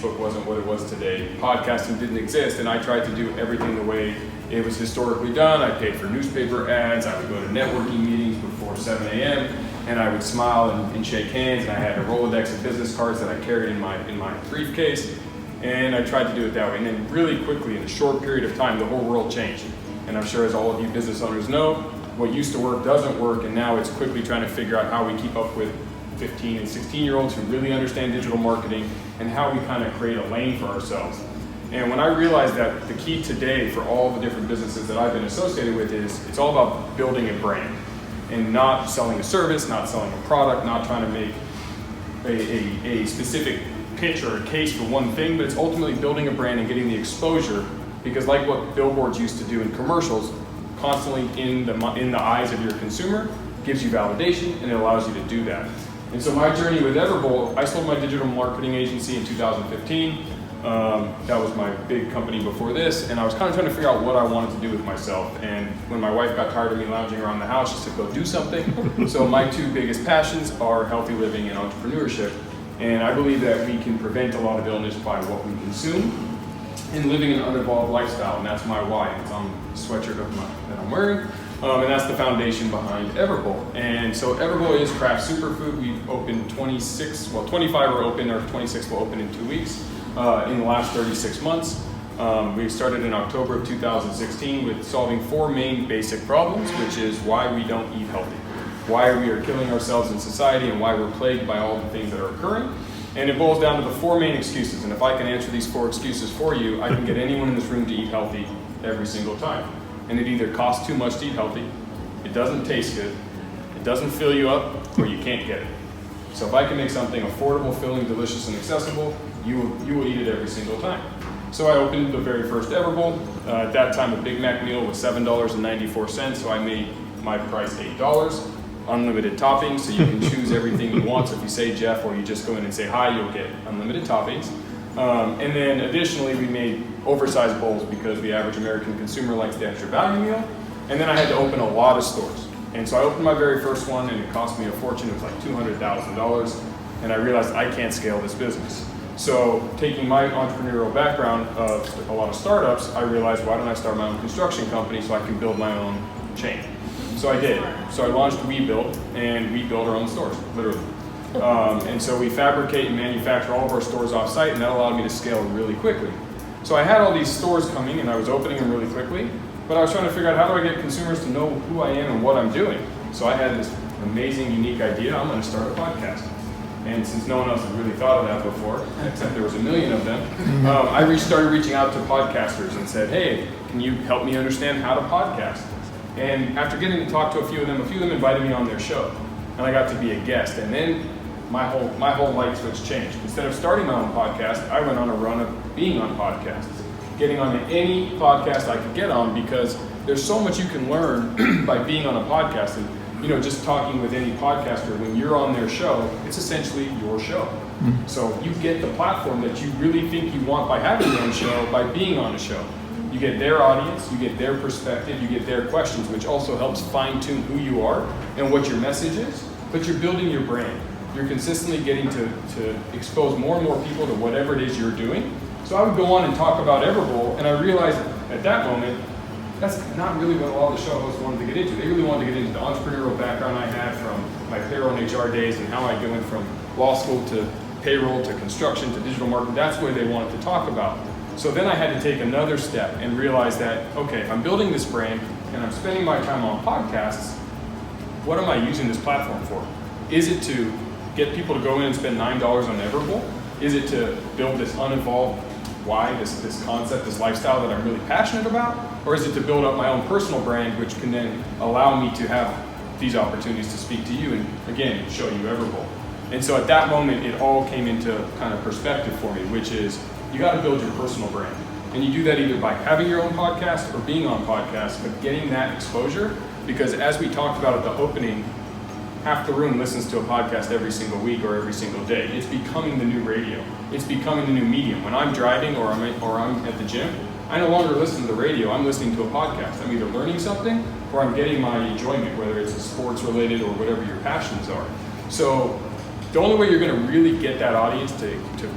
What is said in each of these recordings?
Facebook wasn't what it was today. Podcasting didn't exist, and I tried to do everything the way it was historically done. I paid for newspaper ads. I would go to networking meetings before 7 a.m. and I would smile and shake hands. And I had a Rolodex of business cards that I carried in my briefcase. And I tried to do it that way. And then really quickly, in a short period of time, the whole world changed. And I'm sure, as all of you business owners know, what used to work doesn't work. And now it's quickly trying to figure out how we keep up with 15 and 16-year-olds who really understand digital marketing and how we kind of create a lane for ourselves. And when I realized that the key today for all the different businesses that I've been associated with is it's all about building a brand and not selling a service, not selling a product, not trying to make a specific pitch or a case for one thing, but it's ultimately building a brand and getting the exposure, because like what billboards used to do in commercials, constantly in the eyes of your consumer gives you validation and it allows you to do that. And so my journey with Everbowl, I sold my digital marketing agency in 2015. That was my big company before this, and I was kind of trying to figure out what I wanted to do with myself. And when my wife got tired of me lounging around the house, she said, go do something. So my two biggest passions are healthy living and entrepreneurship. And I believe that we can prevent a lot of illness by what we consume and living an unevolved lifestyle, and that's my why. It's on the sweatshirt that I'm wearing. And that's the foundation behind Everbowl. And so Everbowl is craft superfood. We've opened 25 are open, or 26 will open in 2 weeks. In the last 36 months. We started in October of 2016 with solving 4 main basic problems, which is why we don't eat healthy, why we are killing ourselves in society, and why we're plagued by all the things that are occurring. And it boils down to the 4 main excuses. And if I can answer these 4 excuses for you, I can get anyone in this room to eat healthy every single time. And it either costs too much to eat healthy, it doesn't taste good, it doesn't fill you up, or you can't get it. So if I can make something affordable, filling, delicious, and accessible, you will eat it every single time. So I opened the very first Everbowl. At that time, a Big Mac meal was $7.94, so I made my price $8. Unlimited toppings, so you can choose everything you want. So if you say Jeff, or you just go in and say hi, you'll get unlimited toppings. And then additionally, we made oversized bowls because the average American consumer likes the extra value meal. And then I had to open a lot of stores. And so I opened my very first one, and it cost me a fortune. It was like $200,000. And I realized I can't scale this business. So taking my entrepreneurial background of a lot of startups, I realized, why don't I start my own construction company so I can build my own chain? So I did. So I launched WeBuild, and we build our own stores, literally. And so we fabricate and manufacture all of our stores off-site, and that allowed me to scale really quickly. So I had all these stores coming, and I was opening them really quickly, but I was trying to figure out, how do I get consumers to know who I am and what I'm doing? So I had this amazing, unique idea. I'm going to start a podcast. And since no one else had really thought of that before, except there was a million of them, I started reaching out to podcasters and said, hey, can you help me understand how to podcast? And after getting to talk to a few of them invited me on their show. And I got to be a guest. And then my whole light switch changed. Instead of starting my own podcast, I went on a run of being on podcasts, getting on any podcast I could get on, because there's so much you can learn by being on a podcast. And just talking with any podcaster, when you're on their show, it's essentially your show. Mm-hmm. So you get the platform that you really think you want by having your own show, by being on a show. You get their audience, you get their perspective, you get their questions, which also helps fine-tune who you are and what your message is, but you're building your brand. You're consistently getting to expose more and more people to whatever it is you're doing. So I would go on and talk about Everbowl, and I realized at that moment, that's not really what all the show hosts wanted to get into. They really wanted to get into the entrepreneurial background I had from my payroll and HR days, and how I went from law school to payroll to construction to digital marketing. That's what they wanted to talk about. So then I had to take another step and realize that, okay, if I'm building this brand and I'm spending my time on podcasts, what am I using this platform for? Is it to get people to go in and spend $9 on Everbowl? Is it to build this unevolved why, this concept, this lifestyle that I'm really passionate about? Or is it to build up my own personal brand, which can then allow me to have these opportunities to speak to you and, again, show you Everbowl? And so at that moment, it all came into kind of perspective for me, which is, you got to build your personal brand. And you do that either by having your own podcast or being on podcasts, but getting that exposure, because as we talked about at the opening, half the room listens to a podcast every single week or every single day. It's becoming the new radio. It's becoming the new medium. When I'm driving or I'm at the gym, I no longer listen to the radio, I'm listening to a podcast. I'm either learning something or I'm getting my enjoyment, whether it's sports related or whatever your passions are. So The only way you're going to really get that audience to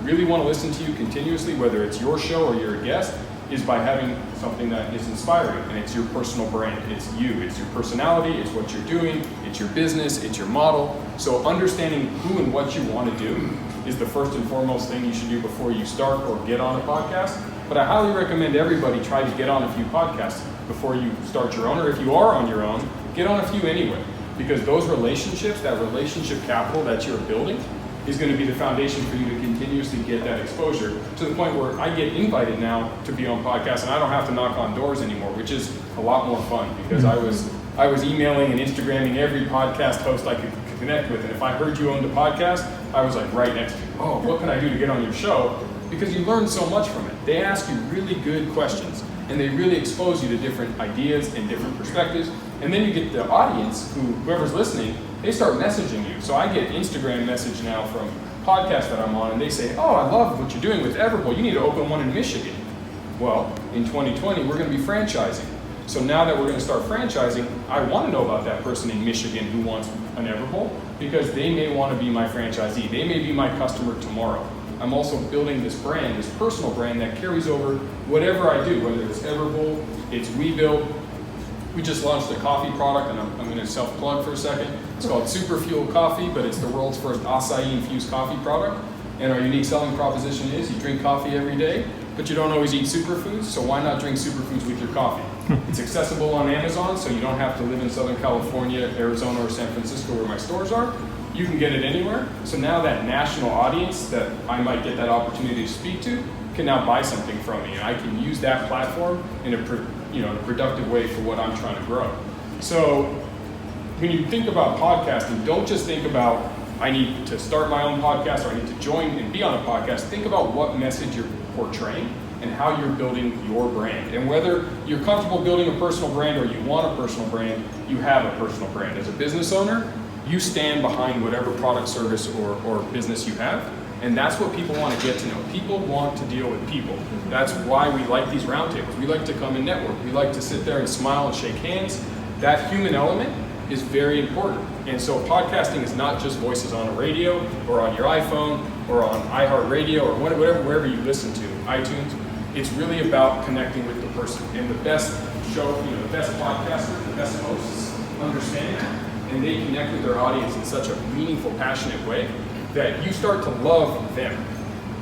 really want to listen to you continuously, whether it's your show or you're a guest, is by having something that is inspiring, and it's your personal brand. It's you, it's your personality, it's what you're doing, it's your business, it's your model. So understanding who and what you want to do is the first and foremost thing you should do before you start or get on a podcast. But I highly recommend everybody try to get on a few podcasts before you start your own, or if you are on your own, get on a few anyway. Because those relationships, that relationship capital that you're building, is going to be the foundation for you to continuously get that exposure to the point where I get invited now to be on podcasts and I don't have to knock on doors anymore, which is a lot more fun because I was emailing and Instagramming every podcast host I could connect with. And if I heard you owned a podcast, I was like right next to you. Oh, what can I do to get on your show? Because you learn so much from it. They ask you really good questions and they really expose you to different ideas and different perspectives. And then you get the audience, whoever's listening, they start messaging you. So I get Instagram message now from podcasts that I'm on, and they say, oh, I love what you're doing with Everbowl. You need to open one in Michigan. Well, in 2020, we're going to be franchising. So now that we're going to start franchising, I want to know about that person in Michigan who wants an Everbowl because they may want to be my franchisee. They may be my customer tomorrow. I'm also building this brand, this personal brand that carries over whatever I do, whether it's Everbowl, it's WeBuild. We just launched a coffee product, and I'm going to self-plug for a second. It's called Super Fuel Coffee, but it's the world's first acai-infused coffee product. And our unique selling proposition is you drink coffee every day, but you don't always eat superfoods, so why not drink superfoods with your coffee? It's accessible on Amazon, so you don't have to live in Southern California, Arizona, or San Francisco where my stores are. You can get it anywhere. So now that national audience that I might get that opportunity to speak to can now buy something from me, and I can use that platform in a productive way for what I'm trying to grow. So when you think about podcasting, don't just think about I need to start my own podcast or I need to join and be on a podcast. Think about what message you're portraying and how you're building your brand. And whether you're comfortable building a personal brand or you want a personal brand, you have a personal brand. As a business owner, you stand behind whatever product, service, or business you have. And that's what people want to get to know. People want to deal with people. That's why we like these roundtables. We like to come and network. We like to sit there and smile and shake hands. That human element is very important. And so podcasting is not just voices on a radio or on your iPhone or on iHeartRadio or whatever, wherever you listen to, iTunes. It's really about connecting with the person. And the best show, the best podcasters, the best hosts understand that. And they connect with their audience in such a meaningful, passionate way that you start to love them.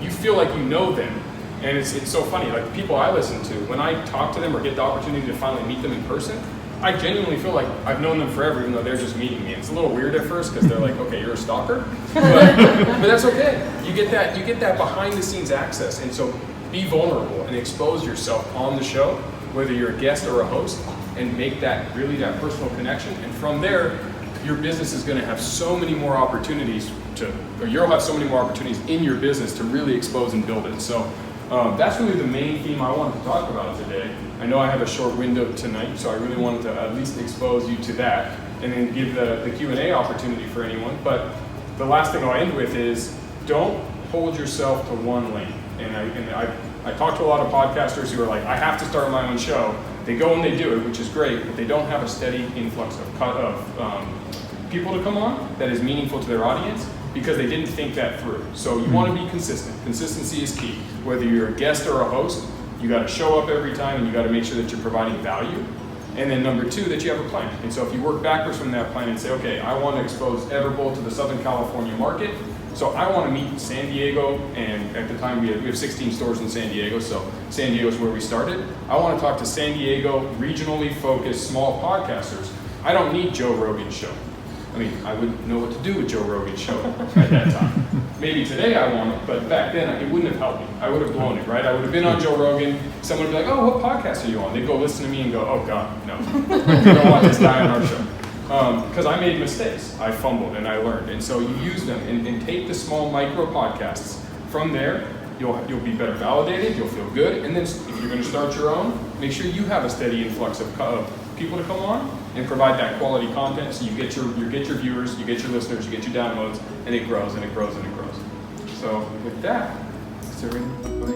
You feel like you know them. And it's so funny, like the people I listen to, when I talk to them or get the opportunity to finally meet them in person, I genuinely feel like I've known them forever, even though they're just meeting me. It's a little weird at first because they're like, okay, you're a stalker. But that's okay. You get that behind the scenes access. And so be vulnerable and expose yourself on the show, whether you're a guest or a host, and make that really that personal connection. And from there, your business is going to have so many more opportunities you'll have so many more opportunities in your business to really expose and build it. So that's really the main theme I wanted to talk about today. I know I have a short window tonight, so I really wanted to at least expose you to that and then give the Q&A opportunity for anyone. But the last thing I'll end with is don't hold yourself to one lane. And I talk to a lot of podcasters who are like, I have to start my own show. They go and they do it, which is great, but they don't have a steady influx of people to come on that is meaningful to their audience because they didn't think that through. So you want to be consistent. Consistency is key. Whether you're a guest or a host, you got to show up every time and you got to make sure that you're providing value. And then number two, that you have a plan. And so if you work backwards from that plan and say, okay, I want to expose Everbowl to the Southern California market. So I want to meet San Diego, and at the time we have 16 stores in San Diego, so San Diego is where we started. I want to talk to San Diego regionally focused small podcasters. I don't need Joe Rogan's show. I mean, I wouldn't know what to do with Joe Rogan's show at that time. Maybe today I want it, but back then it wouldn't have helped me. I would have blown it, right? I would have been on Joe Rogan. Someone would be like, oh, what podcast are you on? They'd go listen to me and go, oh God, no. We don't want this guy on our show. Because I made mistakes. I fumbled and I learned. And so you use them and take the small micro podcasts. From there, you'll be better validated, you'll feel good. And then if you're going to start your own, make sure you have a steady influx of people to come on and provide that quality content so you get your viewers, you get your listeners, you get your downloads, and it grows and it grows and it grows. So with that, is there anybody?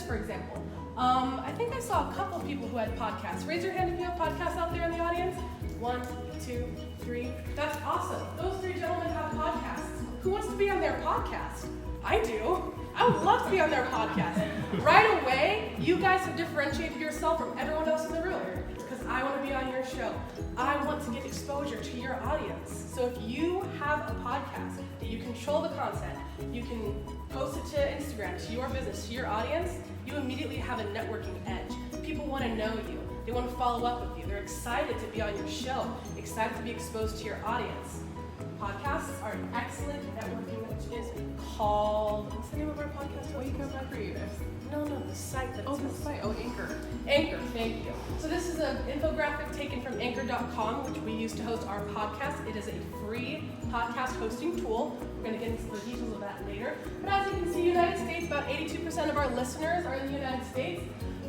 For example, I think I saw a couple people who had podcasts. Raise your hand if you have podcasts out there in the audience. 1, 2, 3. That's awesome. Those 3 gentlemen have podcasts. Who wants to be on their podcast? I do. I would love to be on their podcast. Right away, you guys have differentiated yourself from everyone else in the room because I want to be on your show. I want to get exposure to your audience. So if you have a podcast that you control the content, you can post it to Instagram, to your business, to your audience, you immediately have a networking edge. People want to know you. They want to follow up with you. They're excited to be on your show, excited to be exposed to your audience. Podcasts are an excellent networking, which is called, what's the name of our podcast? Wake Up Creative. No, the site that The site. Oh, Anchor. Anchor, thank you. So this is an infographic taken from anchor.com, which we use to host our podcast. It is a free podcast hosting tool. We're going to get into the details of that later. But as you can see, United States, about 82% of our listeners are in the United States.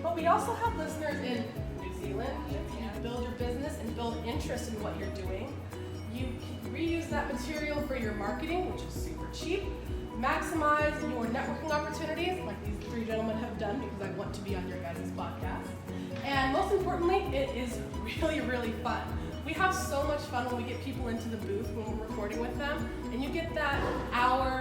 But we also have listeners in New Zealand. You build your business and build interest in what you're doing. You can reuse that material for your marketing, which is super cheap. Maximize your networking opportunities, like these 3 gentlemen have done because I want to be on your guys' podcast. And most importantly, it is really, really fun. We have so much fun when we get people into the booth when we're recording with them, and you get that hour